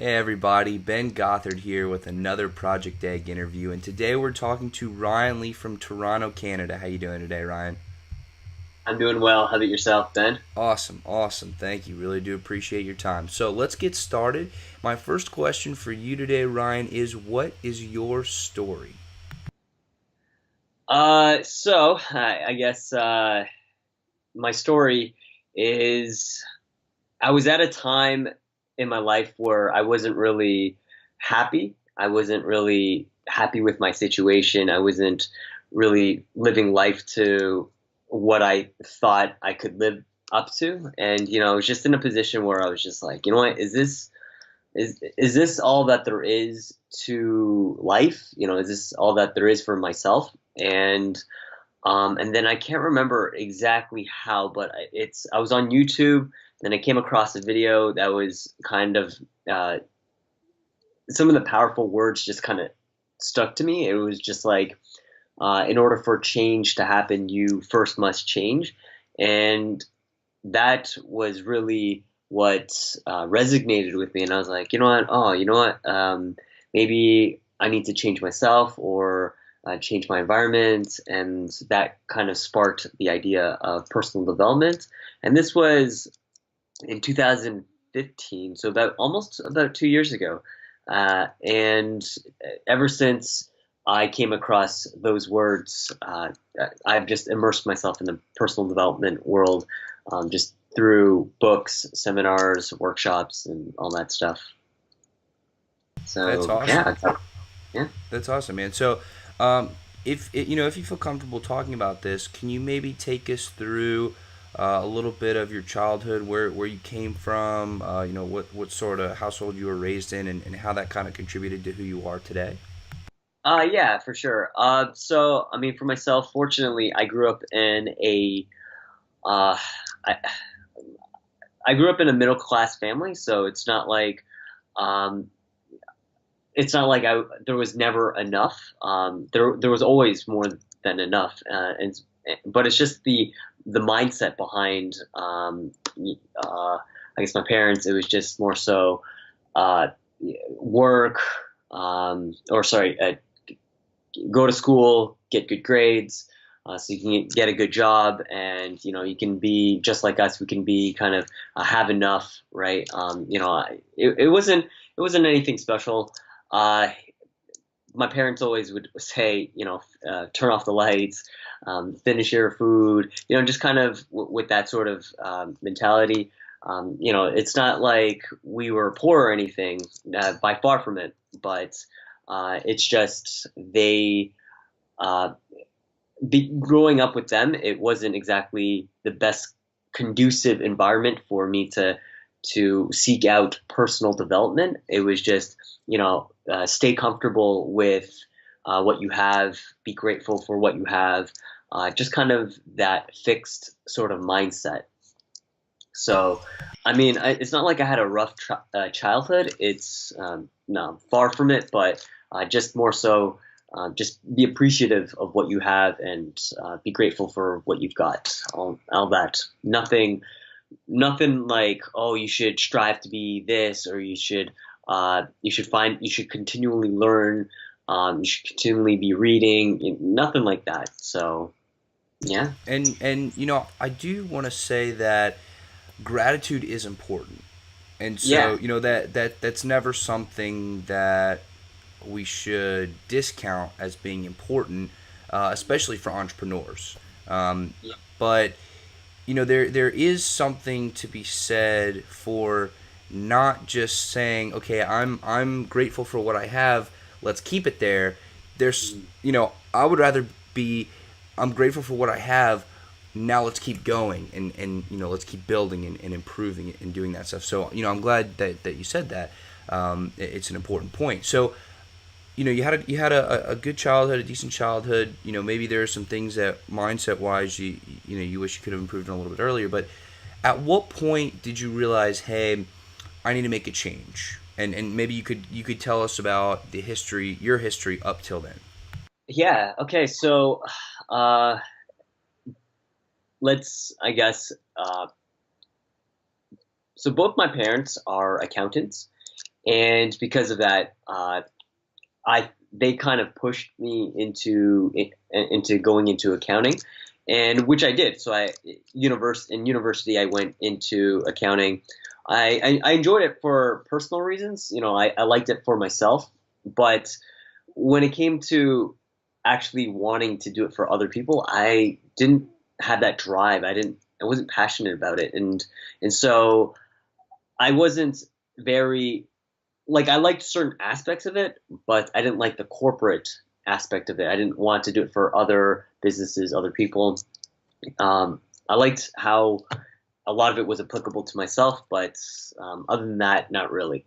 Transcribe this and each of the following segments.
Hey everybody, Ben Gothard here with another Project Egg interview, and today we're talking to Ryan Lee from Toronto, Canada. How you doing today, Ryan? I'm doing well. How about yourself, Ben? Awesome, awesome. Thank you. Really do appreciate your time. So let's get started. My first question for you today, Ryan, is what is your story? I guess my story is I was at a time in my life where I wasn't really happy. I wasn't really happy with my situation. I wasn't really living life to what I thought I could live up to. And, I was just in a position where I was just like, you know what, is this all that there is to life? Is this all that there is for myself? And then I can't remember exactly how, but I was on YouTube, and I came across a video that was kind of uh, some of the powerful words just kind of stuck to me. It was just like, in order for change to happen, you first must change, and that was really what resonated with me. And I was like, you know what? Oh, you know what? Maybe I need to change myself or change my environment. And that kind of sparked the idea of personal development. And this was in 2015, so about 2 years ago. And ever since I came across those words, I've just immersed myself in the personal development world, just through books, seminars, workshops, and all that stuff. That's So awesome. yeah. That's awesome, man. So, um, if you feel comfortable talking about this, can you maybe take us through a little bit of your childhood, where you came from, what sort of household you were raised in, and how that kind of contributed to who you are today? Yeah, for sure. So I mean, for myself, fortunately, uh, I, I grew up in a middle class family, so um, it's not like there was never enough. There was always more than enough, but it's just the mindset behind. I guess my parents. It was just more so uh, work, or sorry, go to school, get good grades, so you can get a good job, and you can be just like us. We can be kind of have enough, right? It wasn't anything special. Uh, my parents always would say, turn off the lights, finish your food, just kind of with that sort of mentality. It's not like we were poor or anything, by far from it, but it's just uh, growing up with them, it wasn't exactly the best conducive environment for me to seek out personal development. It was just, stay comfortable with what you have, be grateful for what you have, just kind of that fixed sort of mindset. So, I mean, it's not like I had a rough childhood. It's no, far from it, but just more so, just be appreciative of what you have and be grateful for what you've got. All that. Nothing like, oh, you should strive to be this, or you should continually learn. You should continually be reading. Nothing like that. So, yeah, And I do want to say that gratitude is important, and yeah. so that's never something that we should discount as being important, especially for entrepreneurs. Um, Yeah. but there is something to be said for not just saying, okay, I'm grateful for what I have, let's keep it there. There's Mm. I would rather be, I'm grateful for what I have, now let's keep going, and let's keep building and improving and doing that stuff. So I'm glad that you said that. It's an important point. So you had a good childhood, a decent childhood. Maybe there are some things that mindset wise you wish you could have improved on a little bit earlier. But at what point did you realize, hey, I need to make a change? And maybe you could tell us about your history up till then. Yeah. Okay. So, uh, let's, I guess, so both my parents are accountants, and because of that, I they kind of pushed me into going into accounting, and which I did. So in university I went into accounting. I enjoyed it for personal reasons. I liked it for myself, but when it came to actually wanting to do it for other people, I didn't have that drive. I wasn't passionate about it, and so I wasn't very like I liked certain aspects of it, but I didn't like the corporate aspect of it. I didn't want to do it for other businesses, other people. I liked how a lot of it was applicable to myself, but other than that, not really.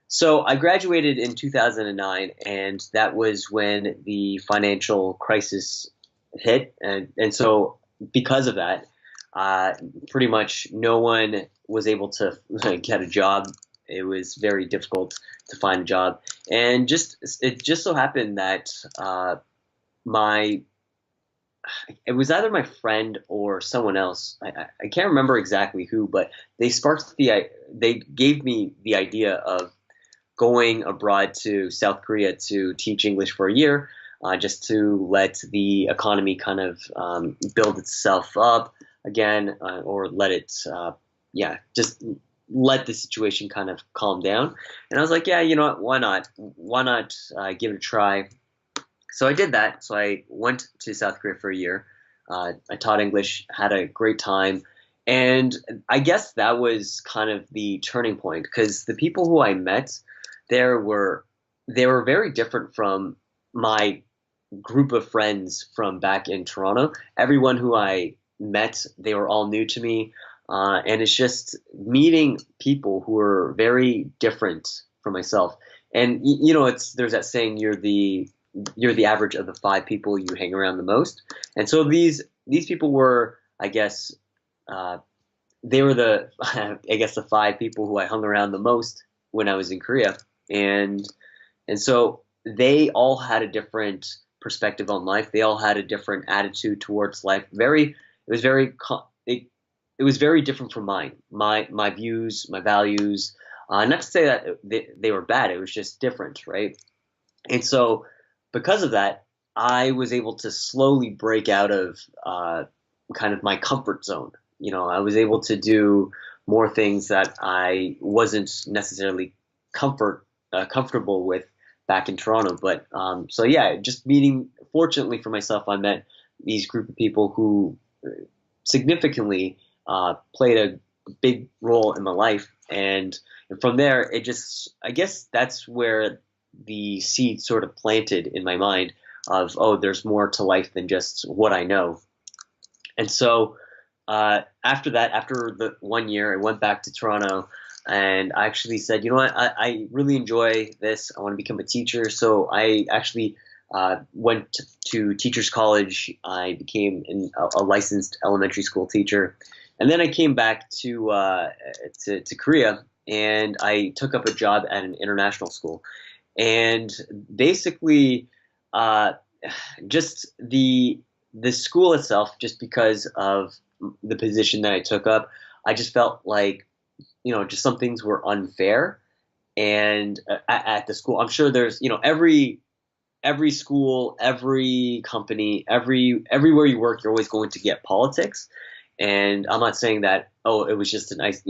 So I graduated in 2009, and that was when the financial crisis hit, and so because of that, uh, pretty much no one was able to get a job. It was very difficult to find a job, and it just so happened that my it was either my friend or someone else. I can't remember exactly who, but they gave me the idea of going abroad to South Korea to teach English for a year, just to let the economy kind of build itself up again, or let it, yeah, just let the situation kind of calm down. And I was like, yeah, you know what? Why not? Why not give it a try? So I did that. So I went to South Korea for a year. I taught English, had a great time. And I guess that was kind of the turning point because the people who I met there were they were very different from my group of friends from back in Toronto. Everyone who I met, they were all new to me. And it's just meeting people who are very different from myself. And it's there's that saying you're the average of the five people you hang around the most. And so these people were, I guess, uh, they were the I guess the five people who I hung around the most when I was in Korea, and so they all had a different perspective on life. They all had a different attitude towards life. It was very it was very different from mine. My views, my values. Not to say that they were bad. It was just different, right? And so because of that, I was able to slowly break out of kind of my comfort zone. I was able to do more things that I wasn't necessarily comfortable with back in Toronto. But so yeah, just meeting. Fortunately for myself, I met these group of people who significantly played a big role in my life, and from there, it just I guess that's where the seed sort of planted in my mind of, oh, there's more to life than just what I know. And so after that, after the 1 year, I went back to Toronto and I actually said, you know what, I really enjoy this. I want to become a teacher. So I actually went to teachers college. I became a licensed elementary school teacher. And then I came back to Korea and I took up a job at an international school. And basically, uh, just the school itself, just because of the position that I took up, I just felt like just some things were unfair. And at the school, I'm sure there's every school, every company, everywhere you work, you're always going to get politics. And I'm not saying that, oh, it was just a nice,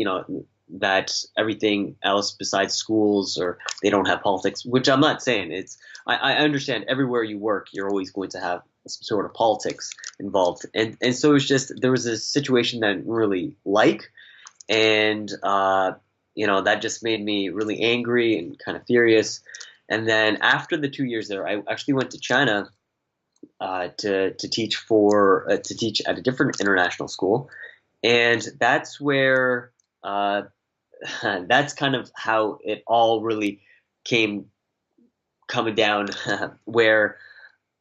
that everything else besides schools or they don't have politics, which I'm not saying. I understand everywhere you work, you're always going to have some sort of politics involved. And so it's just, there was a situation that I didn't really like. And, that just made me really angry and kind of furious. And then after the 2 years there, I actually went to China to teach at a different international school, and that's where that's kind of how it all really came coming down, where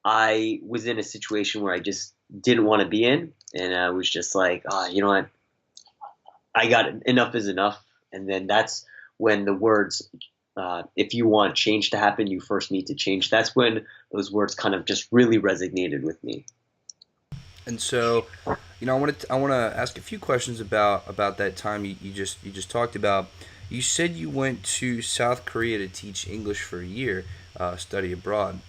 I was in a situation where I just didn't want to be in, and I was just like, oh, you know what, I got enough is enough, and then that's when the words if you want change to happen, you first need to change. That's when those words kind of just really resonated with me. And so, I want to ask a few questions about that time you just talked about. You said you went to South Korea to teach English for a year, study abroad.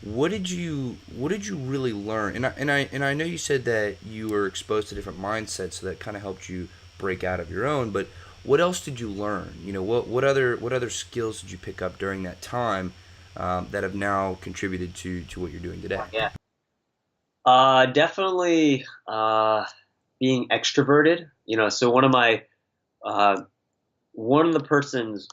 What did you really learn? And I know you said that you were exposed to different mindsets, so that kind of helped you break out of your own. But what else did you learn? What other skills did you pick up during that time that have now contributed to what you're doing today? Yeah. Definitely being extroverted. So uh, one of the persons,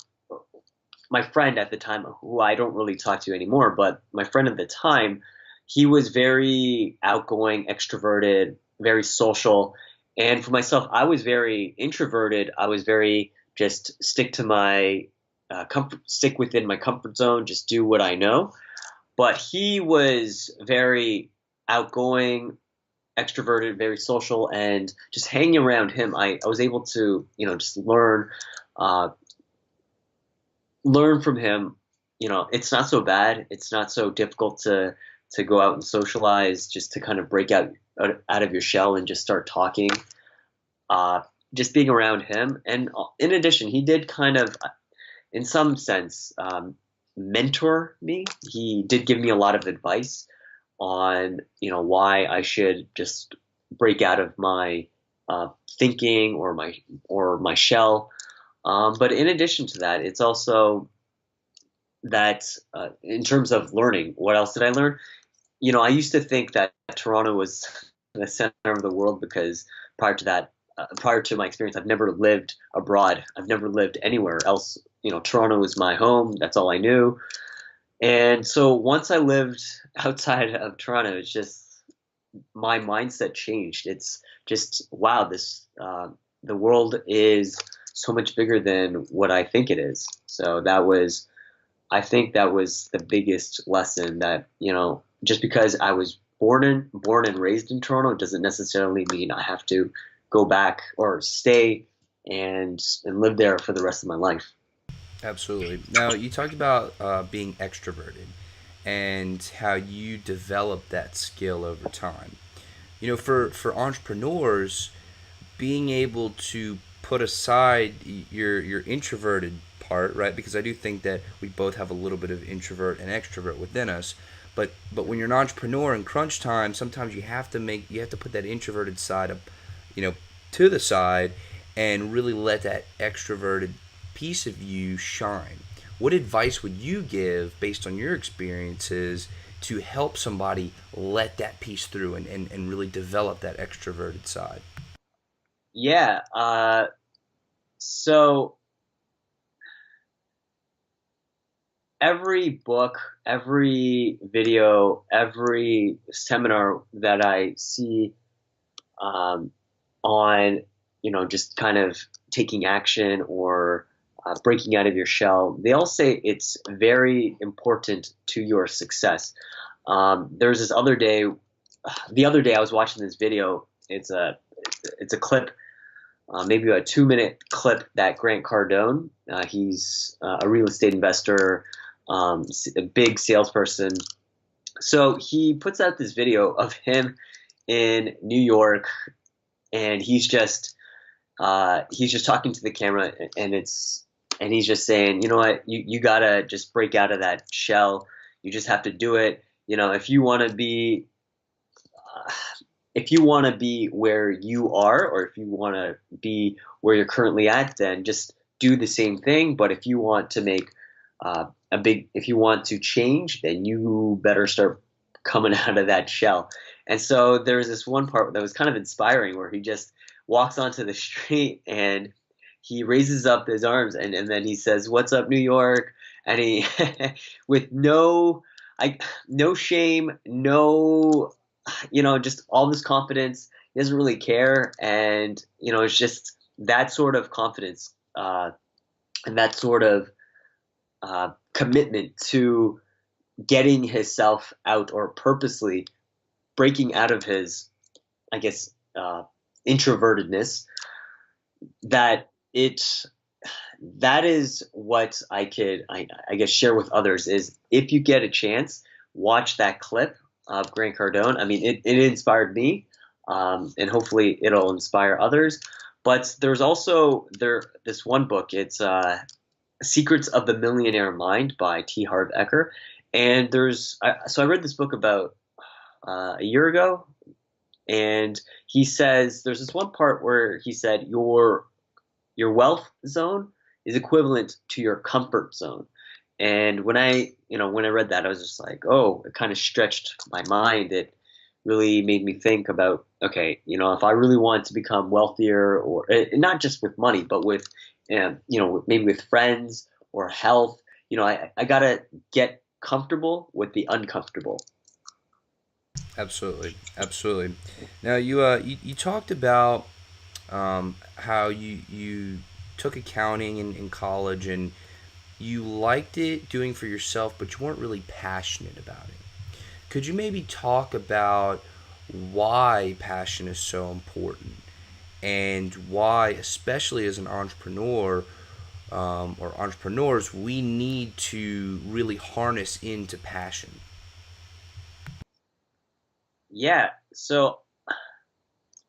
my friend at the time, who I don't really talk to anymore, but my friend at the time, he was very outgoing, extroverted, very social. And for myself, I was very introverted. I was very just stick within my comfort zone, just do what I know. But he was very outgoing, extroverted, very social, and just hanging around him, I was able to, just uh, learn from him. It's not so bad. It's not so difficult to go out and socialize, just to kind of break out of your shell and just start talking. Uh, just being around him, and in addition, he did kind of, in some sense, mentor me. He did give me a lot of advice on why I should just break out of my thinking or my shell. But in addition to that, it's also that in terms of learning, what else did I learn? I used to think that Toronto was the center of the world because prior to that, prior to my experience, I've never lived abroad. I've never lived anywhere else. Toronto was my home. That's all I knew. And so once I lived outside of Toronto, it's just my mindset changed. It's just wow, the world is so much bigger than what I think it is. So I think that was the biggest lesson that just because I was born and raised in Toronto doesn't necessarily mean I have to go back or stay and live there for the rest of my life. Absolutely. Now, you talked about being extroverted and how you develop that skill over time. For entrepreneurs, being able to put aside your introverted part, right? Because I do think that we both have a little bit of introvert and extrovert within us. But when you're an entrepreneur in crunch time, sometimes you have to put that introverted side up, you know, to the side and really let that extroverted piece of you shine. What advice would you give based on your experiences to help somebody let that piece through and really develop that extroverted side? Yeah. So every book, every video, every seminar that I see um, on, just kind of taking action or breaking out of your shell, they all say it's very important to your success. There's this other day, the other day I was watching this video. It's a clip, maybe a 2 minute clip that Grant Cardone, he's a real estate investor, a big salesperson. So he puts out this video of him in New York, and he's just talking to the camera, and he's just saying, you know what, you gotta just break out of that shell. You just have to do it. If you want to be where you are, or if you want to be where you're currently at, then just do the same thing. But if you want to make if you want to change, then you better start coming out of that shell. And so there's this one part that was kind of inspiring where he just walks onto the street and he raises up his arms, and then he says, "What's up, New York?" And he, with no shame, no, just all this confidence. He doesn't really care, and it's just that sort of confidence, and that sort of commitment to getting himself out, or purposely breaking out of his, I guess, introvertedness. That it that is what I guess share with others is, if you get a chance, watch that clip of Grant Cardone. I mean, it inspired me, and hopefully it'll inspire others. But there's also this one book. It's Secrets of the Millionaire Mind by T. Harv Eker. And so I read this book about a year ago, and he says there's this one part where he said your wealth zone is equivalent to your comfort zone. And when I read that, I was just like, oh, it kind of stretched my mind. It really made me think about, okay, if I really want to become wealthier, or not just with money, but with, maybe with friends or health, I gotta get comfortable with the uncomfortable. Absolutely, absolutely. Now you talked about how you took accounting in college and you liked it doing for yourself, but you weren't really passionate about it. Could you maybe talk about why passion is so important and why, especially as an entrepreneur or entrepreneurs, we need to really harness into passion? Yeah. So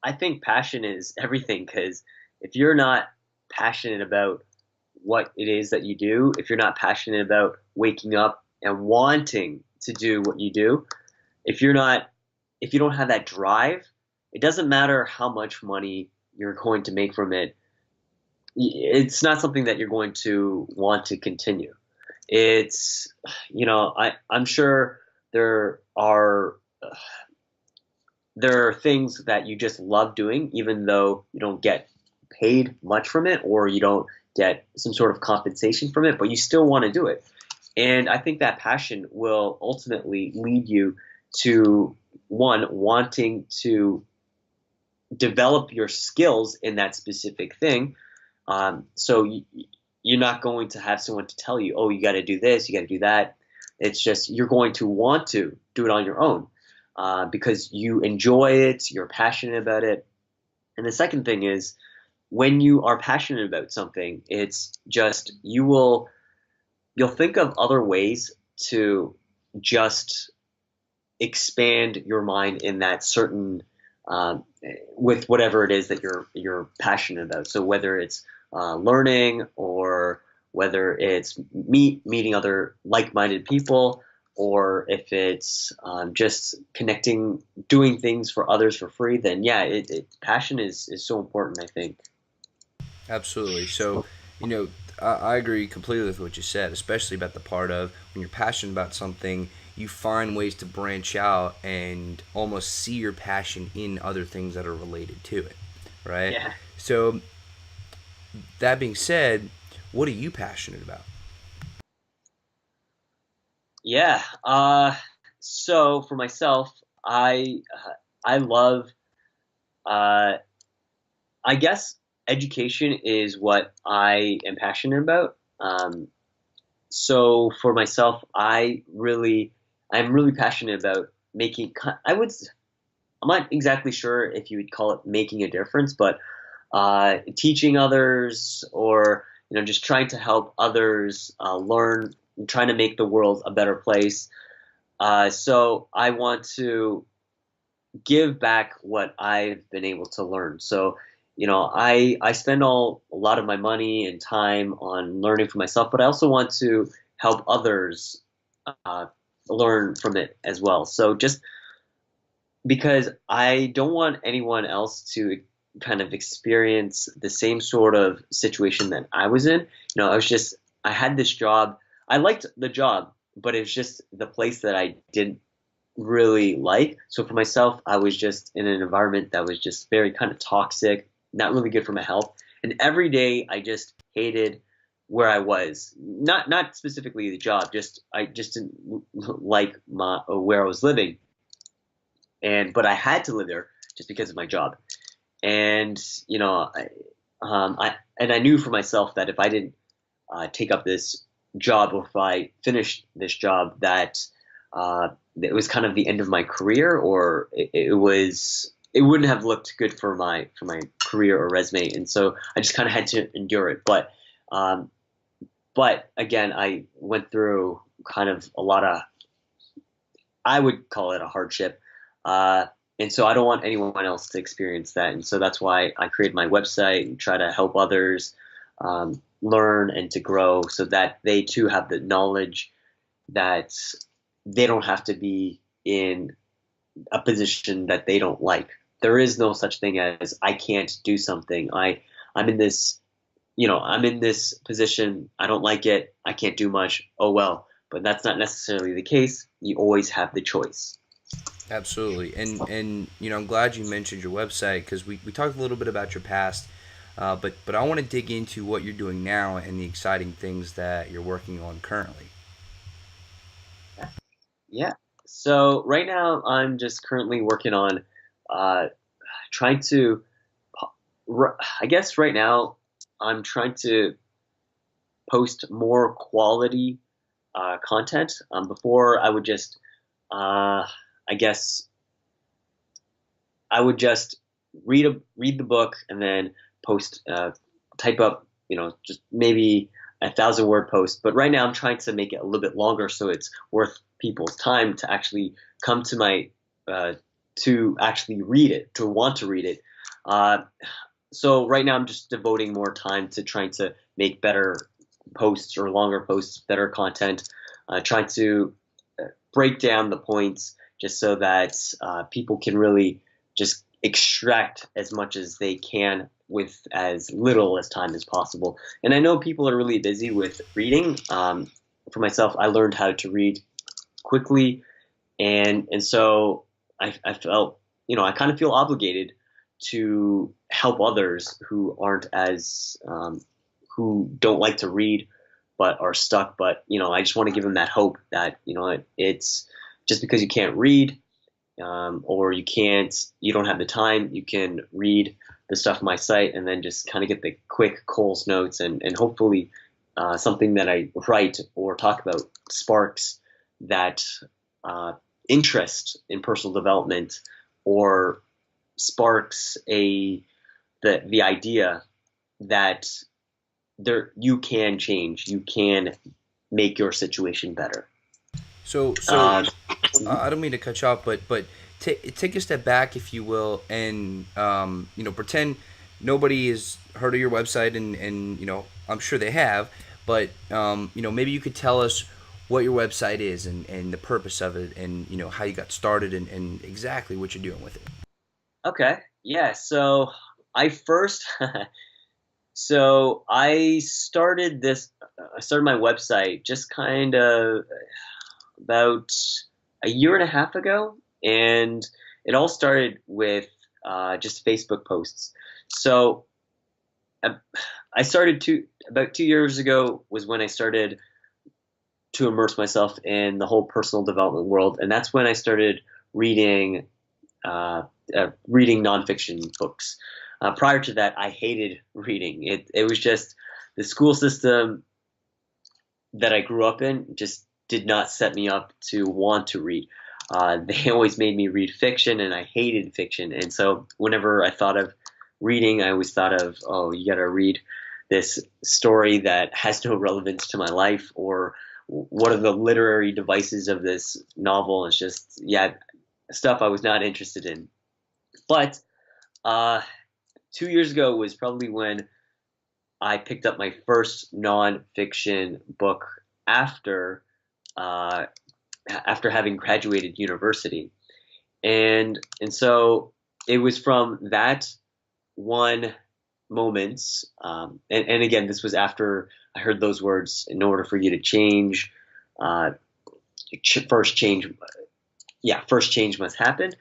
I think passion is everything, because if you're not passionate about what it is that you do, if you're not passionate about waking up and wanting to do what you do, if you're not, if you don't have that drive, it doesn't matter how much money you're going to make from it. It's not something that you're going to want to continue. It's, I'm sure there are there are things that you just love doing, even though you don't get paid much from it, or you don't get some sort of compensation from it, but you still want to do it. And I think that passion will ultimately lead you to one, wanting to develop your skills in that specific thing. You're not going to have someone to tell you, oh, you got to do this, you got to do that. It's just you're going to want to do it on your own, because you enjoy it, you're passionate about it. And the second thing is, when you are passionate about something, it's just you'll think of other ways to just expand your mind in that certain, with whatever it is that you're passionate about. So whether it's learning, or whether it's meeting other like-minded people, or if it's just connecting, doing things for others for free, then yeah, passion is so important, I think. Absolutely. So, you know, I agree completely with what you said, especially about the part of when you're passionate about something, you find ways to branch out and almost see your passion in other things that are related to it, right? Yeah. So, that being said, what are you passionate about? Yeah. So for myself, I love, uh, I guess education is what I am passionate about. So for myself, I'm really passionate about making, I'm not exactly sure if you would call it making a difference, but teaching others, or just trying to help others learn, trying to make the world a better place. So I want to give back what I've been able to learn. So, I spend a lot of my money and time on learning for myself, but I also want to help others uh, learn from it as well. So just because I don't want anyone else to kind of experience the same sort of situation that I was in. I had this job. I liked the job, but it was just the place that I didn't really like. So for myself, I was just in an environment that was just very kind of toxic, not really good for my health. And every day I just hated where I was. Not specifically the job, just I just didn't like my where I was living. And but I had to live there just because of my job. And I knew for myself that if I didn't take up this job, or if I finished this job, that it was kind of the end of my career, or it wouldn't have looked good for my career or resume. And so I just kind of had to endure it. Um, but again, I went through kind of a lot of, I would call it a hardship. and so I don't want anyone else to experience that. And so that's why I created my website and try to help others learn and to grow so that they too have the knowledge that they don't have to be in a position that they don't like. There is no such thing as I can't do something. I'm in this, I'm in this position. I don't like it. I can't do much. Oh well. But that's not necessarily the case. You always have the choice. Absolutely, and I'm glad you mentioned your website because we talked a little bit about your past, but I want to dig into what you're doing now and the exciting things that you're working on currently. Yeah. So right now I'm just currently working on uh, trying to. I guess right now I'm trying to post more quality content. Before I would just, I guess, I would just read the book and then post, type up, just maybe 1,000 word post. But right now I'm trying to make it a little bit longer so it's worth people's time to actually come to my to actually read it, to want to read it. Uh, so right now I'm just devoting more time to trying to make better posts or longer posts, better content, trying to break down the points just so that people can really just extract as much as they can with as little as time as possible. And I know people are really busy with reading. For myself, I learned how to read quickly, and so I felt, I kind of feel obligated to help others who aren't as who don't like to read but are stuck. But I just want to give them that hope that it's just because you can't read, or you don't have the time, you can read the stuff on my site and then just kind of get the quick Coles notes, and hopefully something that I write or talk about sparks that uh, interest in personal development, or sparks the idea that you can change, you can make your situation better. So Uh, I don't mean to cut you off, but take a step back, if you will, and pretend nobody has heard of your website, and I'm sure they have, but maybe you could tell us what your website is and the purpose of it, and how you got started, and exactly what you're doing with it. okay, yeah. So I first, so I started this. I started my website just kind of about a year and a half ago, and it all started with just Facebook posts. So uh, I started about 2 years ago was when I started to immerse myself in the whole personal development world, and that's when I started reading reading nonfiction books. Prior to that, I hated reading. It was just the school system that I grew up in just did not set me up to want to read. They always made me read fiction, and I hated fiction. And so whenever I thought of reading, I always thought of, oh, you got to read this story that has no relevance to my life, or what are the literary devices of this novel? It's just, yeah, stuff I was not interested in. But uh, 2 years ago was probably when I picked up my first nonfiction book after uh, after having graduated university, and so it was from that one moment. And again, this was after I heard those words: in order for you to change, uh, first change, yeah, first change must happen.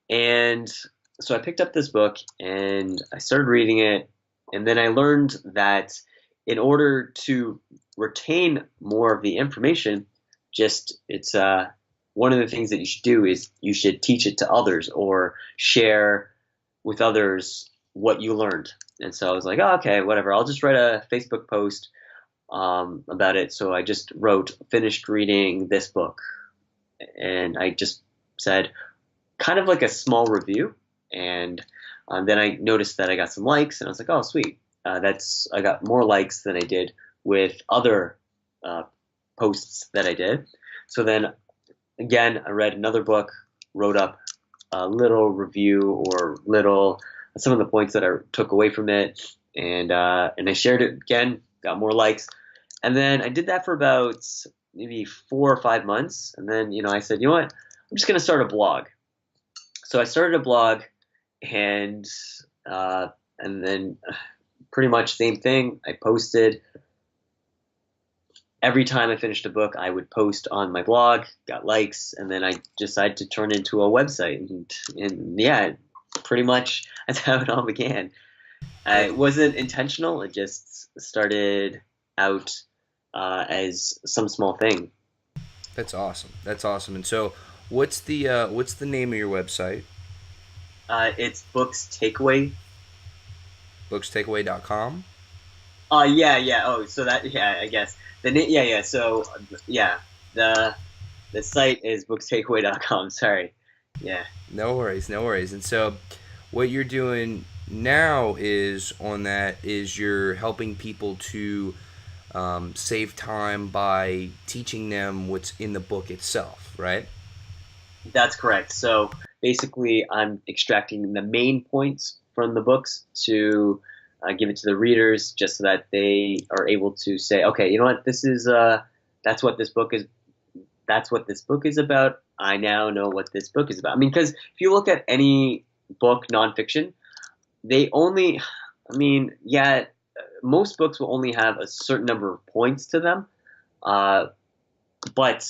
And so I picked up this book and I started reading it. And then I learned that in order to retain more of the information, it's one of the things that you should do is you should teach it to others or share with others what you learned. And so I was like, oh, okay, whatever. I'll just write a Facebook post about it. So I just wrote, finished reading this book. And I just said, kind of like a small review. And then I noticed that I got some likes, and I was like, "Oh, sweet! That's I got more likes than I did with other uh, posts that I did." So then again, I read another book, wrote up a little review or little some of the points that I took away from it, and I shared it again, got more likes, and then I did that for about maybe 4 or 5 months, and then I said, you know what, I'm just gonna start a blog. So I started a blog, and uh, and then pretty much same thing. I posted every time I finished a book. I would post on my blog, got likes, and then I decided to turn it into a website. And yeah, pretty much that's how it all began. That, It wasn't intentional. It just started out as some small thing. that's awesome. That's awesome. And so, what's the name of your website? It's books takeaway. Bookstakeaway.com. Yeah, yeah. Oh, so that, yeah, I guess yeah, yeah. So yeah, the the site is bookstakeaway.com. Sorry. Yeah. No worries, no worries. And so, what you're doing now is on that is you're helping people to save time by teaching them what's in the book itself, right? That's correct. So basically, I'm extracting the main points from the books to give it to the readers, just so that they are able to say, okay, you know what, this is that's what this book is. That's what this book is about. I now know what this book is about. I mean, because if you look at any book, nonfiction, they only, I mean, yeah, most books will only have a certain number of points to them, uh, but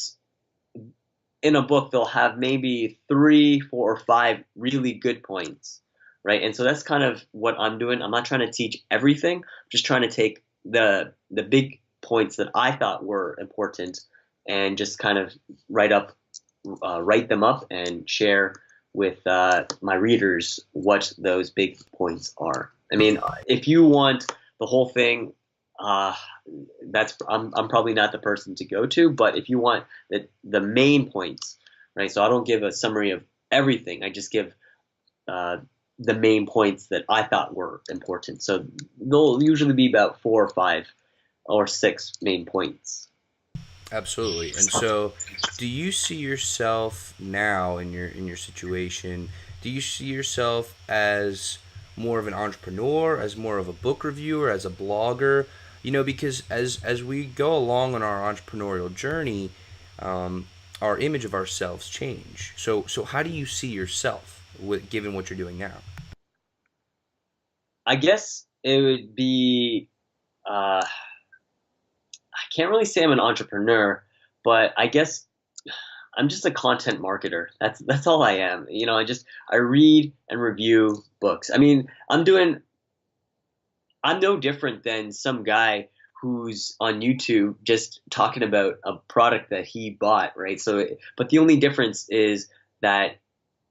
in a book they'll have maybe three, four, or five really good points, right? And so that's kind of what I'm doing. I'm not trying to teach everything. I'm just trying to take the big points that I thought were important and just kind of write them up and share with my readers what those big points are. I mean, if you want the whole thing, uh, I'm probably not the person to go to. But if you want the main points, right? So I don't give a summary of everything. I just give uh, the main points that I thought were important. So there'll usually be about 4 or 5 or 6 main points. Absolutely. And so, do you see yourself now in your situation? Do you see yourself as more of an entrepreneur, as more of a book reviewer, as a blogger? You know, because as we go along on our entrepreneurial journey, our image of ourselves change. So how do you see yourself given what you're doing now? I guess it would be. I can't really say I'm an entrepreneur, but I guess I'm just a content marketer. That's all I am. I read and review books. I mean, I'm no different than some guy who's on YouTube just talking about a product that he bought, right? So, but the only difference is that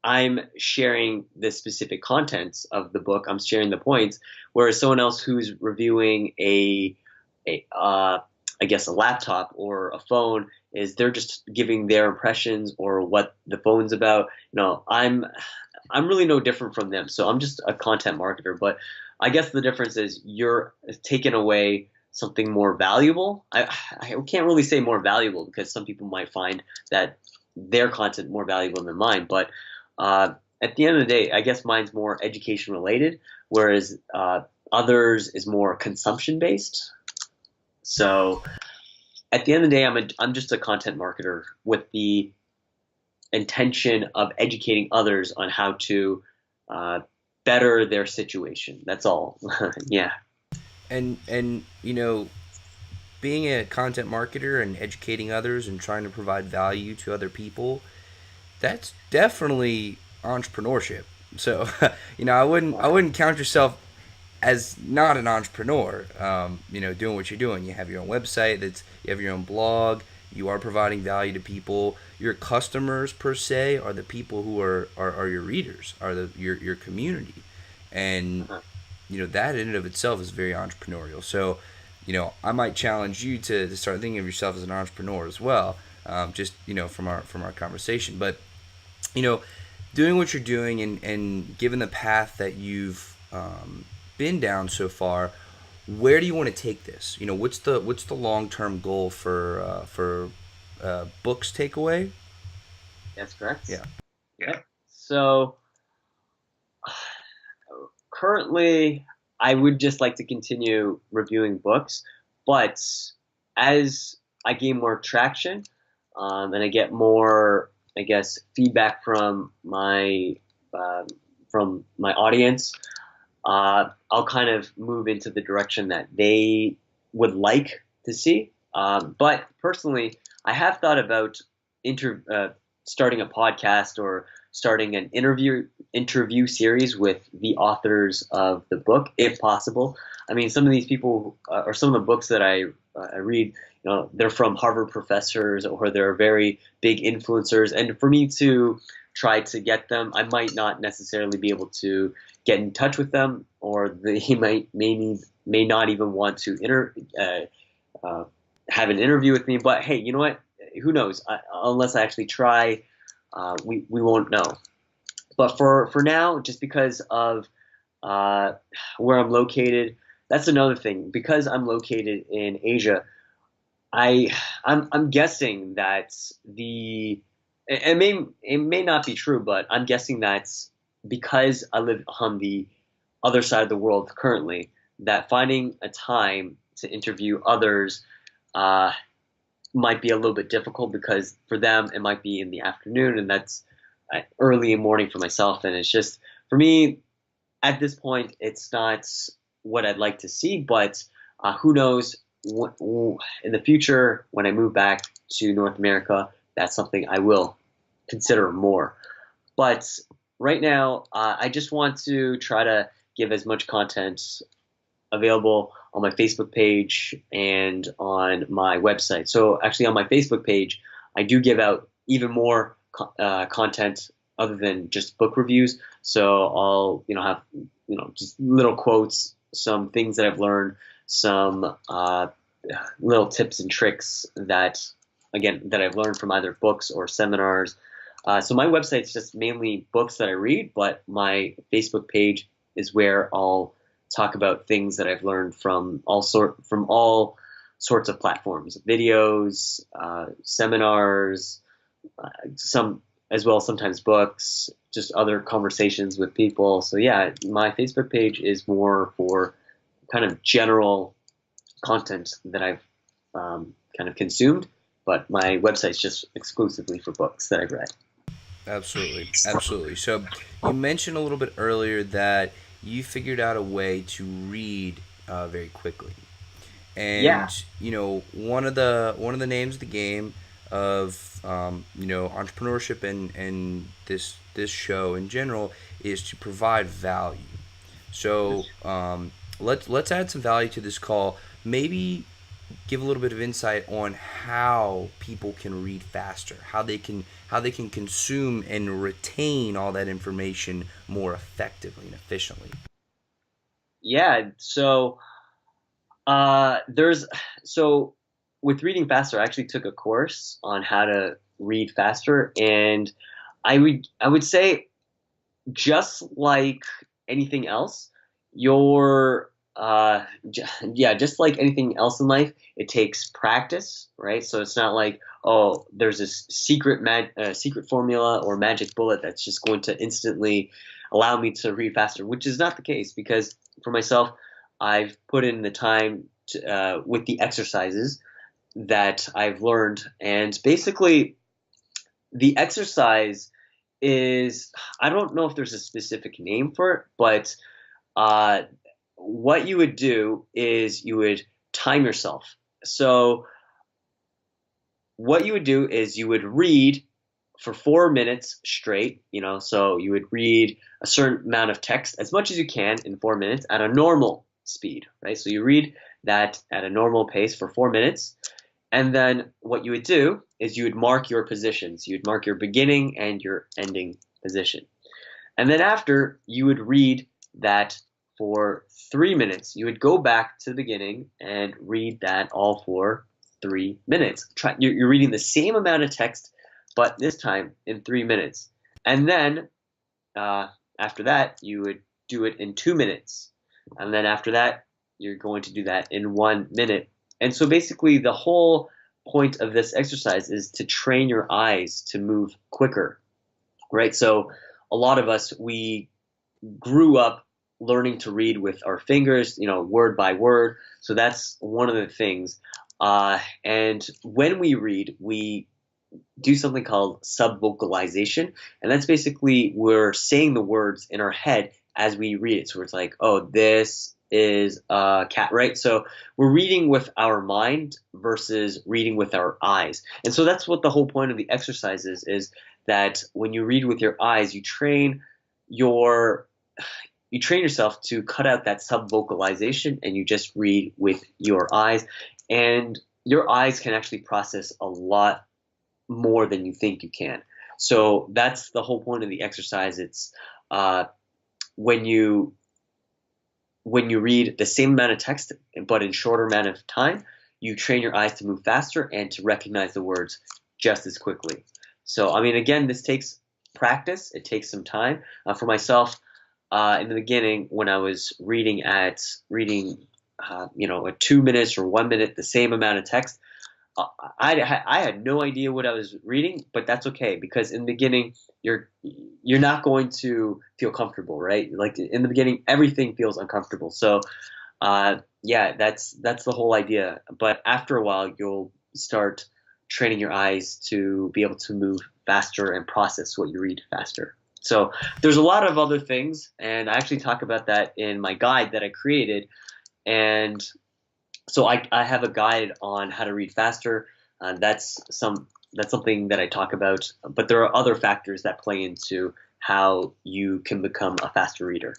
I'm sharing the specific contents of the book. I'm sharing the points, whereas someone else who's reviewing a I guess a laptop or a phone is they're just giving their impressions or what the phone's about. I'm really no different from them. So I'm just a content marketer, but I guess the difference is you're taking away something more valuable. I can't really say more valuable because some people might find that their content more valuable than mine. But at the end of the day, I guess mine's more education related, whereas others is more consumption based. So at the end of the day, I'm just a content marketer with the intention of educating others on how to uh, better their situation. That's all. Yeah. And being a content marketer and educating others and trying to provide value to other people, that's definitely entrepreneurship. So, I wouldn't count yourself as not an entrepreneur. Doing what you're doing. You have your own website. You have your own blog. You are providing value to people. Your customers per se are the people who are your readers, are your community, and Uh-huh. that in and of itself is very entrepreneurial. So, I might challenge you to start thinking of yourself as an entrepreneur as well. Just from our conversation, but you know, doing what you're doing and given the path that you've been down so far, where do you want to take this? What's the long term goal for books takeaway? That's correct. Yeah. Yeah. So currently, I would just like to continue reviewing books, but as I gain more traction, and I get more, I guess, feedback um, from my audience, I'll kind of move into the direction that they would like to see. But personally, I have thought about inter- uh, starting a podcast or starting an interview series with the authors of the book, if possible. I mean, some of these people or some of the books that I read, they're from Harvard professors or they're very big influencers, and for me to try to get them, I might not necessarily be able to get in touch with them, or they may not even want to have an interview with me. But hey, you know what? Who knows? Unless I actually try, we won't know. But for now, just because of uh, where I'm located, that's another thing. Because I'm located in Asia, I I'm guessing that the it may not be true, but I'm guessing that because I live on the other side of the world currently, that finding a time to interview others uh, might be a little bit difficult because for them it might be in the afternoon, and that's early in the morning for myself, and it's just for me at this point, it's not what I'd like to see, but who knows? In the future, when I move back to North America, that's something I will consider more. But right now, I just want to try to give as much content available on my Facebook page and on my website. So actually, on my Facebook page, I do give out even more content other than just book reviews. So I'll have just little quotes, some things that I've learned, some little tips and tricks that I've learned from either books or seminars. So my website's just mainly books that I read, but my Facebook page is where I'll talk about things that I've learned from all sorts of platforms, videos, seminars, some as well sometimes books, just other conversations with people. So yeah, my Facebook page is more for kind of general content that I've kind of consumed, but my website's just exclusively for books that I've read. Absolutely, absolutely. So you mentioned a little bit earlier that you figured out a way to read very quickly, Yeah. and one of the names of the game of entrepreneurship and this show in general is to provide value. So let's add some value to this call. Maybe give a little bit of insight on how people can read faster, how they can consume and retain all that information more effectively and efficiently. Yeah. There's so with reading faster, I actually took a course on how to read faster, and I would say just like anything else, your yeah, just like anything else in life, it takes practice, right? So it's not like, oh, there's this secret formula or magic bullet that's just going to instantly allow me to read faster, which is not the case because for myself, I've put in the time with the exercises that I've learned, and basically the exercise is, I don't know if there's a specific name for it, but uh, what you would do is you would time yourself. So what you would do is you would read for 4 minutes straight, so you would read a certain amount of text as much as you can in 4 minutes at a normal speed, right? So you read that at a normal pace for 4 minutes. And then what you would do is you would mark your positions. You'd mark your beginning and your ending position. And then after, you would read that for 3 minutes. You would go back to the beginning and read that all for 3 minutes. You're reading the same amount of text, but this time in 3 minutes. And then uh, after that, you would do it in 2 minutes. And then after that, you're going to do that in 1 minute. And so basically, the whole point of this exercise is to train your eyes to move quicker, right? So a lot of us, we grew up learning to read with our fingers, word by word. So that's one of the things. And when we read, we do something called subvocalization, and that's basically we're saying the words in our head as we read it. So it's like, oh, this is a cat, right? So we're reading with our mind versus reading with our eyes. And so that's what the whole point of the exercise is that when you read with your eyes, your you train yourself to cut out that subvocalization and you just read with your eyes. And your eyes can actually process a lot more than you think you can. So that's the whole point of the exercise. It's when you read the same amount of text but in shorter amount of time, you train your eyes to move faster and to recognize the words just as quickly. So I mean, again, this takes practice. It takes some time. For myself, in the beginning, when I was reading at 2 minutes or 1 minute, the same amount of text, I had no idea what I was reading, but that's okay because in the beginning you're not going to feel comfortable, right? Like in the beginning, everything feels uncomfortable. So yeah, that's the whole idea. But after a while, you'll start training your eyes to be able to move faster and process what you read faster. So there's a lot of other things, and I actually talk about that in my guide that I created. And so I have a guide on how to read faster. That's something that I talk about. But there are other factors that play into how you can become a faster reader.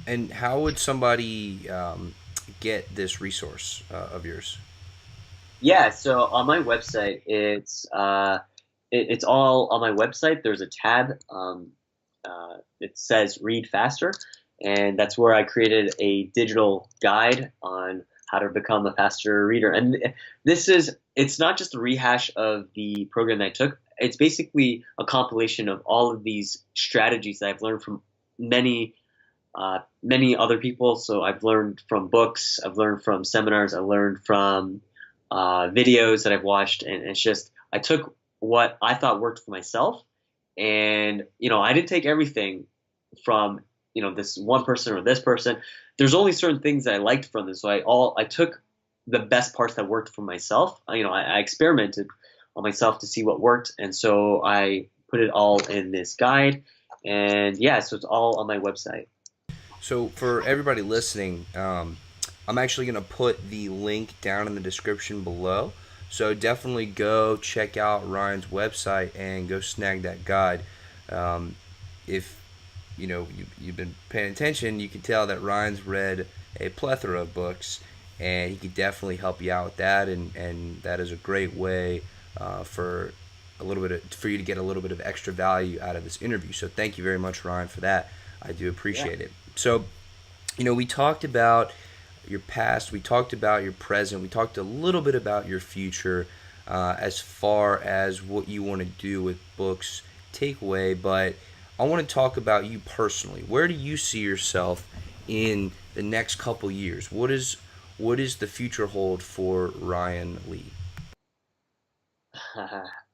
And how would somebody get this resource of yours? Yeah, so on my website, it's all on my website. There's a tab. It says "Read Faster," and that's where I created a digital guide on how to become a faster reader. And it's not just a rehash of the program that I took. It's basically a compilation of all of these strategies that I've learned from many other people. So I've learned from books, I've learned from seminars, I've learned from videos that I've watched, and it's just I took what I thought worked for myself, and I didn't take everything from this one person or this person. There's only certain things that I liked from this, so I took the best parts that worked for myself. I experimented on myself to see what worked, and so I put it all in this guide, and yeah, so it's all on my website. So for everybody listening, I'm actually going to put the link down in the description below. So definitely go check out Ryan's website and go snag that guide. If you've been paying attention, you can tell that Ryan's read a plethora of books, and he could definitely help you out with that. And that is a great way for for you to get a little bit of extra value out of this interview. So thank you very much, Ryan, for that. I do Yeah. appreciate it. So, we talked about your past, we talked about your present, we talked a little bit about your future as far as what you want to do with books takeaway, but I want to talk about you personally. Where do you see yourself in the next couple years? What is the future hold for Ryan Lee?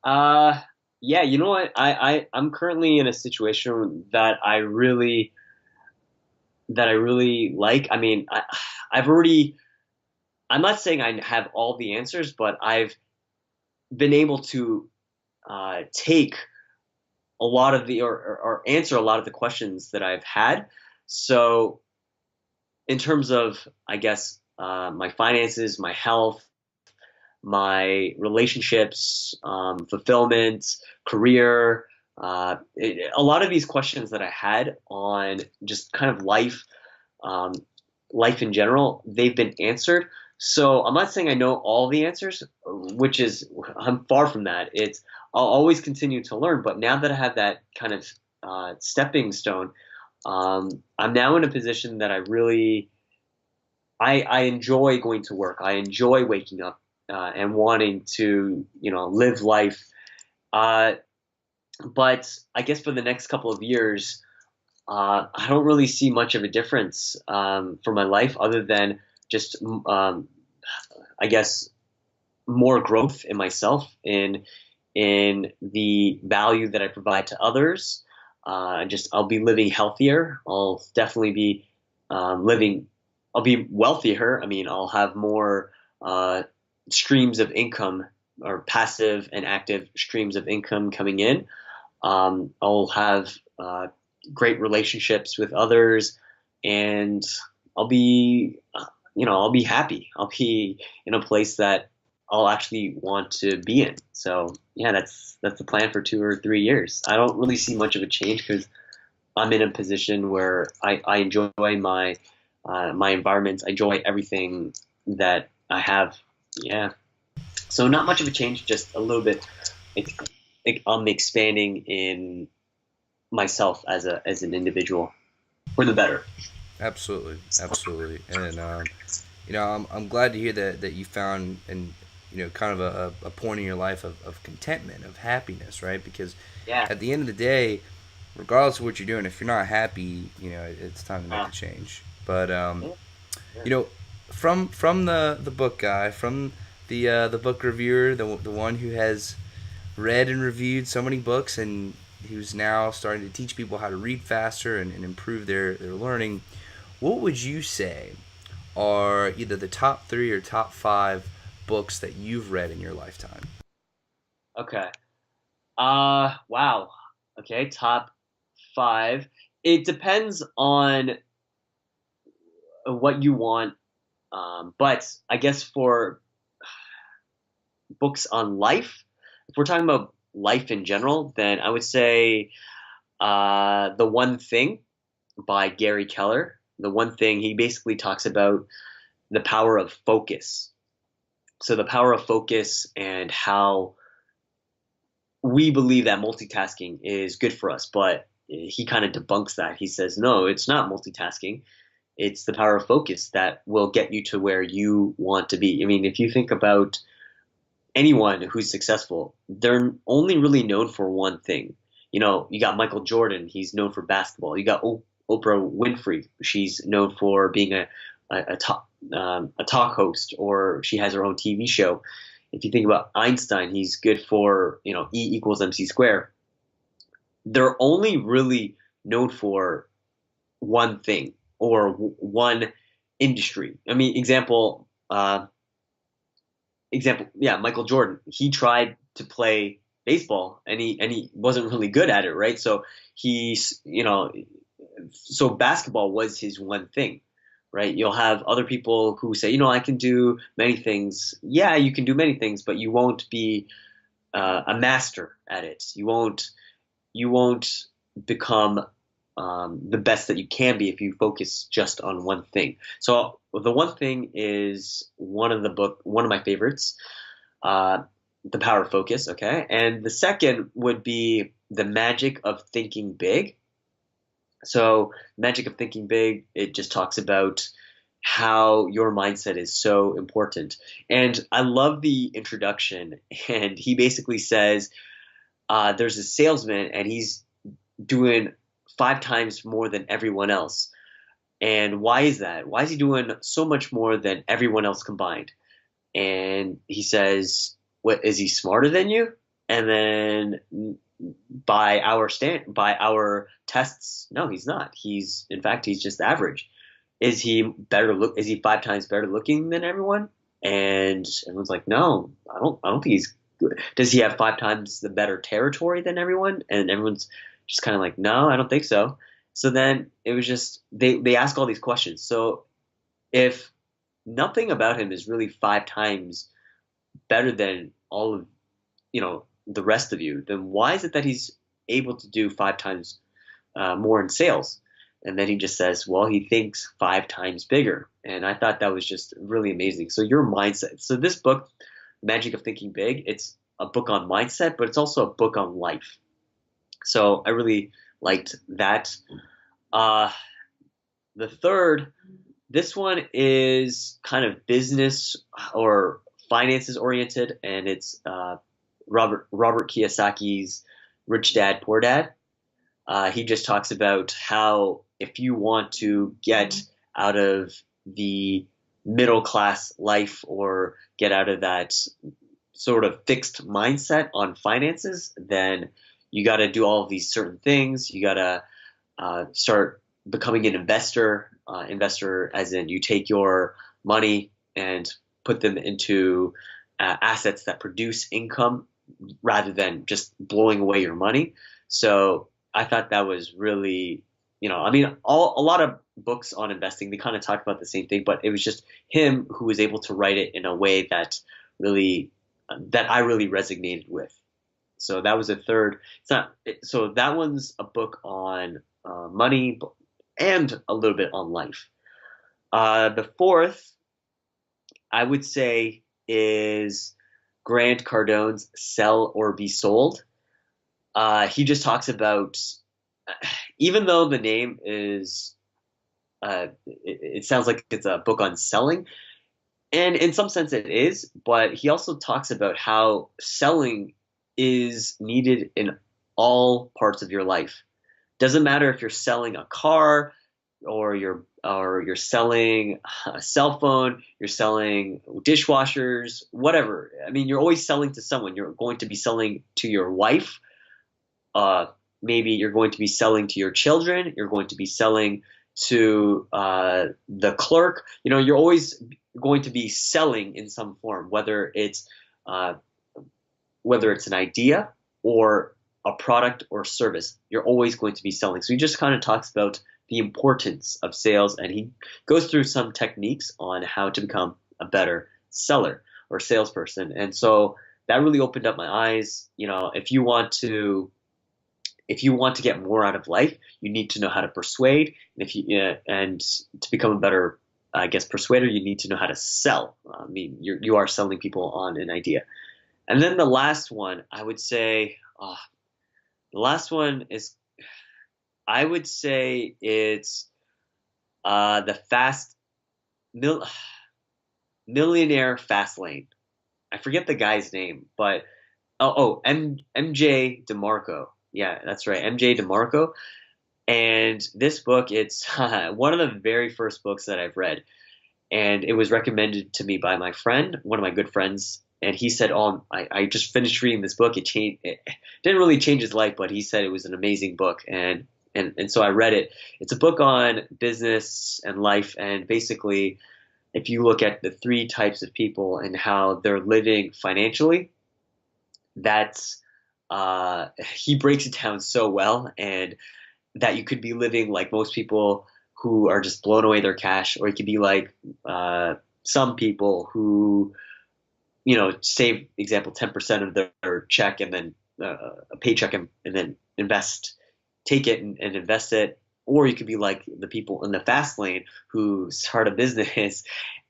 uh, yeah, you know what? I'm currently in a situation that I really like. I mean, I've already. I'm not saying I have all the answers, but I've been able to take a lot of the or answer a lot of the questions that I've had. So in terms of, I guess, my finances, my health, my relationships, fulfillment, career. A lot of these questions that I had on just kind of um, life in general, they've been answered. So I'm not saying I know all the answers, which is I'm far from that. I'll always continue to learn, but now that I have that kind of stepping stone, I'm now in a position that I enjoy going to work. I enjoy waking up and wanting to live life. Uh, but I guess for the next couple of years, I don't really see much of a difference for my life other than just I guess more growth in myself in the value that I provide to others. I'll be living healthier. I'll definitely be living. I'll be wealthier. I mean, I'll have more uh, streams of income, or passive and active streams of income coming in. I'll have great relationships with others, and I'll be, I'll be happy. I'll be in a place that I'll actually want to be in. So yeah, that's the plan for 2 or 3 years. I don't really see much of a change because I'm in a position where I enjoy my environment. I enjoy everything that I have. Yeah. So not much of a change, just a little bit. It's I'm expanding in myself as an individual for the better. Absolutely, absolutely, and I'm glad to hear that you found and kind of a point in your life of contentment, of happiness, right? Because Yeah. at the end of the day, regardless of what you're doing, if you're not happy, it's time to make Uh, the change. But yeah. Yeah. you know, from the book guy, from the book reviewer, the one who has read and reviewed so many books, and who's now starting to teach people how to read faster and improve their learning. What would you say are either the top three or top five books that you've read in your lifetime? Okay. Wow. Okay. Top five. It depends on what you want. But I guess for books on life, if we're talking about life in general, then I would say The One Thing by Gary Keller. The One Thing, he basically talks about the power of focus. So the power of focus and how we believe that multitasking is good for us, but he kind of debunks that. He says, no, it's not multitasking. It's the power of focus that will get you to where you want to be. I mean, if you think about anyone who's successful, they're only really known for one thing. You got Michael Jordan, he's known for basketball. You got Oprah Winfrey, she's known for being a talk host, or she has her own TV show. If you think about Einstein, he's good for E equals MC square. They're only really known for one thing or one industry. I mean, yeah, Michael Jordan. He tried to play baseball and he wasn't really good at it, right? So he's so basketball was his one thing, right? You'll have other people who say, I can do many things. Yeah, you can do many things, but you won't be a master at it. You won't become the best that you can be if you focus just on one thing. So the one thing is one of my favorites, uh, The Power of Focus. Okay, and the second would be The Magic of Thinking Big. So Magic of Thinking Big, it just talks about how your mindset is so important. And I love the introduction. And he basically says, there's a salesman and he's doing 5 times more than everyone else. And why is that? Why is he doing so much more than everyone else combined? And he says, "What, is he smarter than you?" And then by our tests, no, he's not. In fact, he's just average. Is he 5 times better looking than everyone? And everyone's like, no, I don't think he's good. Does he have 5 times the better territory than everyone? And everyone's just kind of like, no, I don't think so. So then it was just they ask all these questions. So if nothing about him is really 5 times better than all of the rest of you, then why is it that he's able to do 5 times more in sales? And then he just says, well, he thinks 5 times bigger. And I thought that was just really amazing. So your mindset. So this book, Magic of Thinking Big, it's a book on mindset, but it's also a book on life. So I really liked that. Uh, the third, this one is kind of business or finances oriented, and it's Robert Kiyosaki's Rich Dad Poor Dad. He just talks about how if you want to get out of the middle class life or get out of that sort of fixed mindset on finances, then you got to do all of these certain things. You got to start becoming an investor. Investor, as in you take your money and put them into assets that produce income rather than just blowing away your money. So I thought that was really, I mean, a lot of books on investing, they kind of talk about the same thing, but it was just him who was able to write it in a way that really, that I really resonated with. So that was a third. It's not, so that one's a book on money and a little bit on life. The fourth, I would say, is Grant Cardone's Sell or Be Sold. He just talks about, even though the name is, it sounds like it's a book on selling, and in some sense it is, but he also talks about how selling is needed in all parts of your life. Doesn't matter if you're selling a car or you're selling a cell phone, you're selling dishwashers, whatever. I mean, you're always selling to someone. You're going to be selling to your wife. Uh, Maybe you're going to be selling to your children. You're going to be selling to the clerk. You're always going to be selling in some form, uh, whether it's an idea or a product or service. You're always going to be selling. So he just kind of talks about the importance of sales, and he goes through some techniques on how to become a better seller or salesperson. And so that really opened up my eyes. If you want to get more out of life, you need to know how to persuade. And to become a better, I guess, persuader, you need to know how to sell. I mean, you are selling people on an idea. And then the last one, I would say, the last one is, I would say it's the Millionaire Fast Lane. I forget the guy's name, but MJ DeMarco. Yeah, that's right, MJ DeMarco. And this book, it's one of the very first books that I've read, and it was recommended to me by my friend, one of my good friends. And he said, "Oh, I just finished reading this book. It didn't really change his life, but he said it was an amazing book." And so I read it. It's a book on business and life, and basically, if you look at the three types of people and how they're living financially, that's he breaks it down so well, and that you could be living like most people who are just blowing away their cash, or you could be like some people who, save, example, 10% of their check and then a paycheck, and then take it and invest it. Or you could be like the people in the fast lane who start a business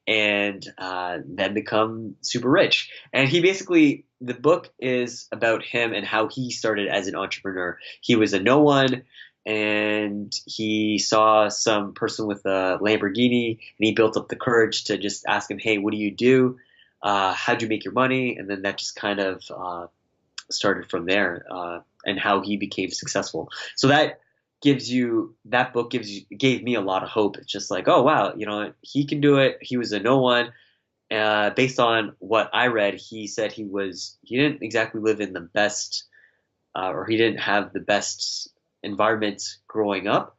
and then become super rich. And the book is about him and how he started as an entrepreneur. He was a no one, and he saw some person with a Lamborghini, and he built up the courage to just ask him, "Hey, what do you do? How'd you make your money?" And then that just kind of started from there, and how he became successful. So that book gave me a lot of hope. It's just like, oh wow, he can do it. He was a no one. Based on what I read, he said he didn't exactly live in the best, or he didn't have the best environment growing up.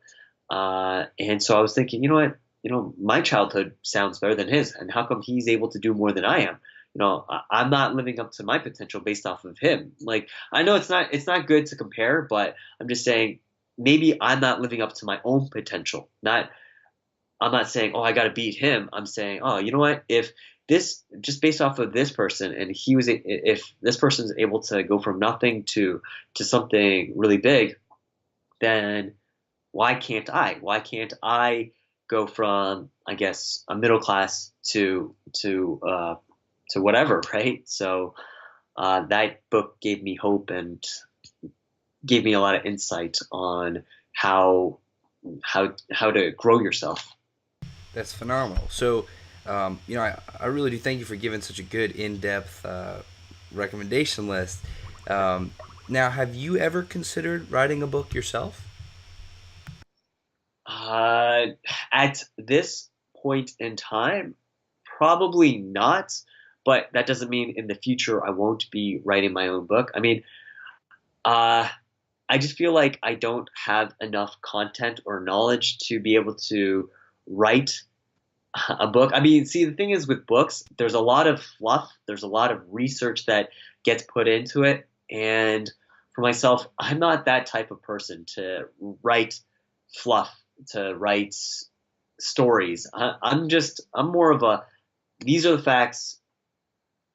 And so I was thinking, you know what, my childhood sounds better than his, and how come he's able to do more than I am? I'm not living up to my potential based off of him. Like, I know it's not good to compare, but I'm just saying maybe I'm not living up to my own potential. I'm not saying, oh, I got to beat him. I'm saying, oh, you know what? If just based off of this person, and if this person's able to go from nothing to something really big, then why can't I? Why can't I go from, I guess, a middle class to whatever, right? So that book gave me hope and gave me a lot of insight on how to grow yourself. That's phenomenal. So, I really do thank you for giving such a good, in-depth recommendation list. Now, have you ever considered writing a book yourself? At this point in time, probably not, but that doesn't mean in the future I won't be writing my own book. I mean, uh, I just feel like I don't have enough content or knowledge to be able to write a book. I mean, see, the thing is with books, there's a lot of fluff, there's a lot of research that gets put into it. And for myself, I'm not that type of person to write fluff, to write stories. I'm more of a, these are the facts.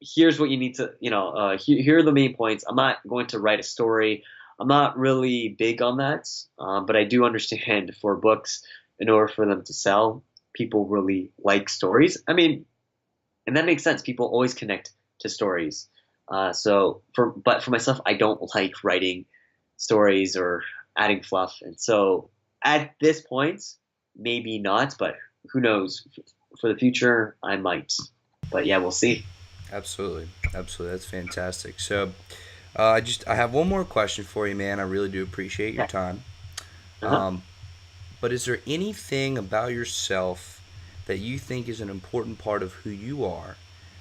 Here's what you need to, here are the main points. I'm not going to write a story. I'm not really big on that, but I do understand for books, in order for them to sell, people really like stories. I mean, and that makes sense. People always connect to stories. But for myself, I don't like writing stories or adding fluff. And so at this point, maybe not, but who knows? For the future, I might. But yeah, we'll see. Absolutely, absolutely. That's fantastic. So, I have one more question for you, man. I really do appreciate your Okay. time. Uh-huh. Um, but is there anything about yourself that you think is an important part of who you are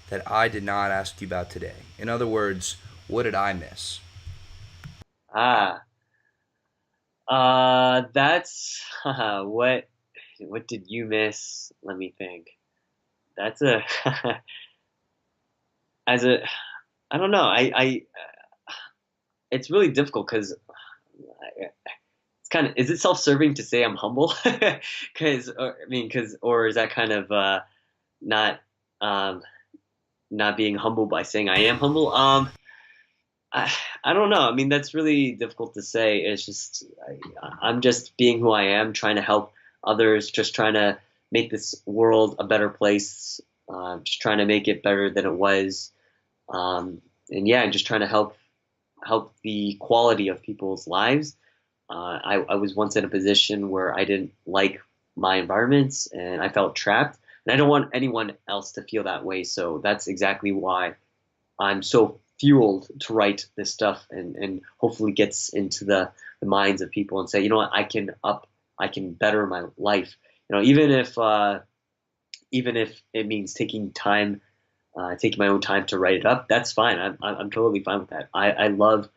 that I did not ask you about today? In other words, what did I miss? Ah, that's what did you miss? Let me think. That's a as a I don't know. It's really difficult because it's kind of, is it self-serving to say I'm humble? Because or is that kind of not um not being humble by saying I am humble? I, I don't know. I mean, that's really difficult to say. It's just I'm just being who I am, trying to help others, just trying to make this world a better place, just trying to make it better than it was, and yeah, just trying to help the quality of people's lives. I was once in a position where I didn't like my environments and I felt trapped, and I don't want anyone else to feel that way. So that's exactly why I'm so fueled to write this stuff and hopefully gets into the minds of people and say, you know what, I can better my life. Even if it means taking my own time to write it up, that's fine. I'm totally fine with that. I love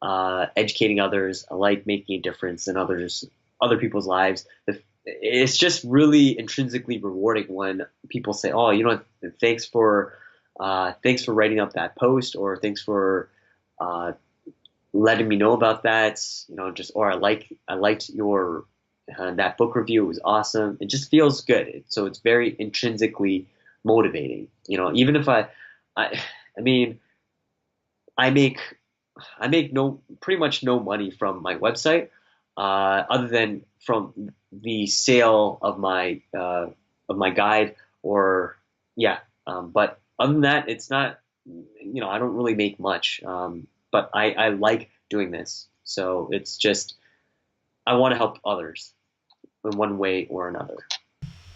educating others. I like making a difference in other people's lives. It's just really intrinsically rewarding when people say, "Oh, you know what? Thanks for writing up that post," or "Thanks for uh, letting me know about that." Just or I liked your that book review. It was awesome. It just feels good. So it's very intrinsically motivating. Even if I, I mean, I make I make no pretty much no money from my website, other than from the sale of my guide or yeah. But other than that, it's not. I don't really make much. But I like doing this, so it's just I want to help others in one way or another.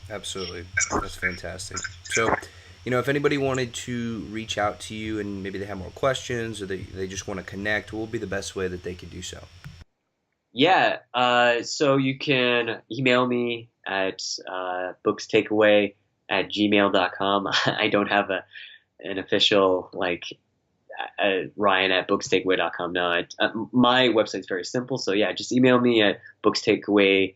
Absolutely. That's fantastic. So, if anybody wanted to reach out to you and maybe they have more questions or they just want to connect, what would be the best way that they could do so? Yeah, so you can email me at bookstakeaway at gmail.com. I don't have an official like Ryan at bookstakeaway.com. No, my website's very simple. So yeah, just email me at bookstakeaway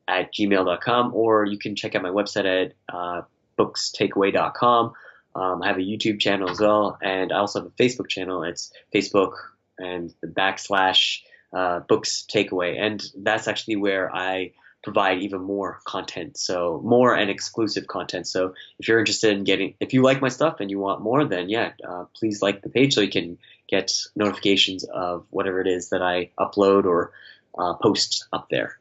at gmail.com, or you can check out my website at bookstakeaway.com. I have a YouTube channel as well, and I also have a Facebook channel. It's Facebook and the backslash books takeaway, and that's actually where I provide even more content, so more and exclusive content. So if you're interested in if you like my stuff and you want more, then yeah, please like the page so you can get notifications of whatever it is that I upload or post up there.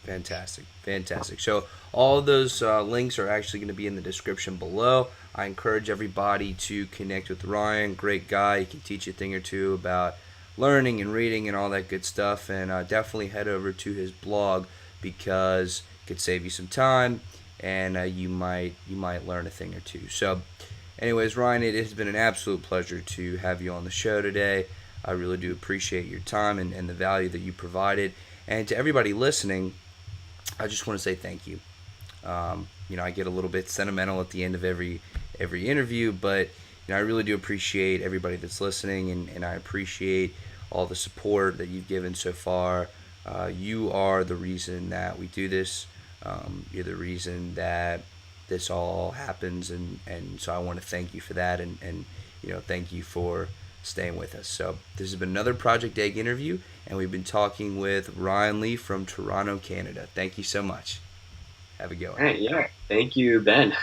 Fantastic, fantastic. So all of those links are actually going to be in the description below. I encourage everybody to connect with Ryan. Great guy. He can teach you a thing or two about learning and reading and all that good stuff. And definitely head over to his blog because it could save you some time and you might learn a thing or two. So, anyways, Ryan, it has been an absolute pleasure to have you on the show today. I really do appreciate your time and the value that you provided. And to everybody listening, I just want to say thank you. I get a little bit sentimental at the end of every interview, but I really do appreciate everybody that's listening, and I appreciate all the support that you've given so far. You are the reason that we do this. You're the reason that this all happens, and so I want to thank you for that, and thank you for staying with us. So this has been another Project Egg interview, and we've been talking with Ryan Lee from Toronto, Canada. Thank you so much. Have a good All one. right, yeah. Thank you, Ben.